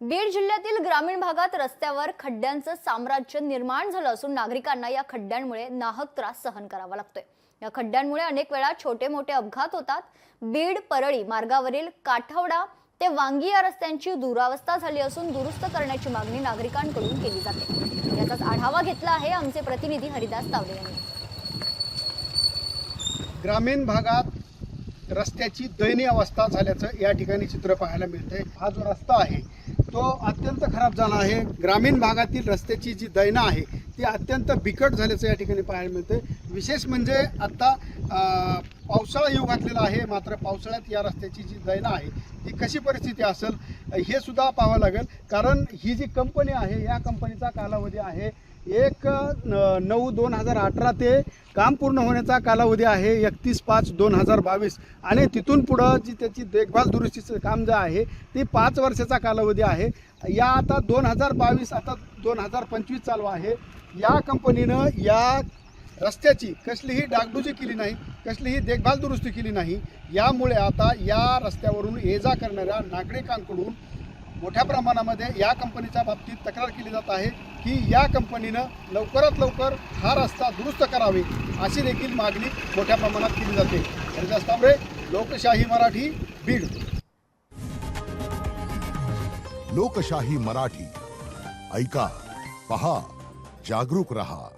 बीड जिल्ह्यातील ग्रामीण भागात रस्त्यावर खड्ड्यांचं साम्राज्य निर्माण झालं असून नागरिकांना या खड्ड्यांमुळे नाहक त्रास सहन करावा लागतोय। या खड्ड्यांमुळे अनेक वेळा छोटे मोठे अपघात होतात। बीड परळी मार्गावरील काठवडा ते वांगी या रस्त्यांची दुरावस्था झाली असून दुरुस्त करण्याची मागणी नागरिकांकडून केली जाते। याचाच आढावा घेतला आहे आमचे प्रतिनिधी हरिदास तावडे यांनी। ग्रामीण भागात रस्त्याची दयनीय अवस्था झाल्याचं या ठिकाणी चित्र पाहायला मिळते। हा जो रस्ता आहे तो अत्यंत खराब झाला आहे। ग्रामीण भागातील रस्त्याची जी दयना आहे ती अत्यंत बिकट झाल्याचं या ठिकाणी पाहायला मिळते। विशेष म्हणजे आता पावसाळा येऊ घातलेला आहे, मात्र पावसाळ्यात या रस्त्याची जी दयना आहे ती कशी परिस्थिती असेल हे सुद्धा पाहावं लागेल। कारण ही जी कंपनी आहे या कंपनीचा कालावधी आहे 1/9/2018 ते काम पूर्ण होण्याचा कालावधी आहे 31/5/2022 आणि तिथून पुढं जी त्याची देखभाल दुरुस्तीचं काम जे आहे ती 5 वर्षाचा कालावधी आहे। या आता 2022 आता 2025 चालू आहे। या कंपनीनं या रस्त्याची कसलीही डागडुजी केली नाही, कसलीही देखभाल दुरुस्ती केली नाही। यामुळे आता या रस्त्यावरून ये जा करणाऱ्या नागरिकांकडून मोठ्या प्रमाणामध्ये या कंपनीच्या बाबतीत तक्रार केली जात आहे की या कंपनीनं लवकरात लवकर हा रस्ता दुरुस्त करावे अशी देखील मागणी मोठ्या प्रमाणात केली जाते। हरिदास तावडे, लोकशाही मराठी, बीड। लोकशाही मराठी ऐका, पहा, जागरूक रहा।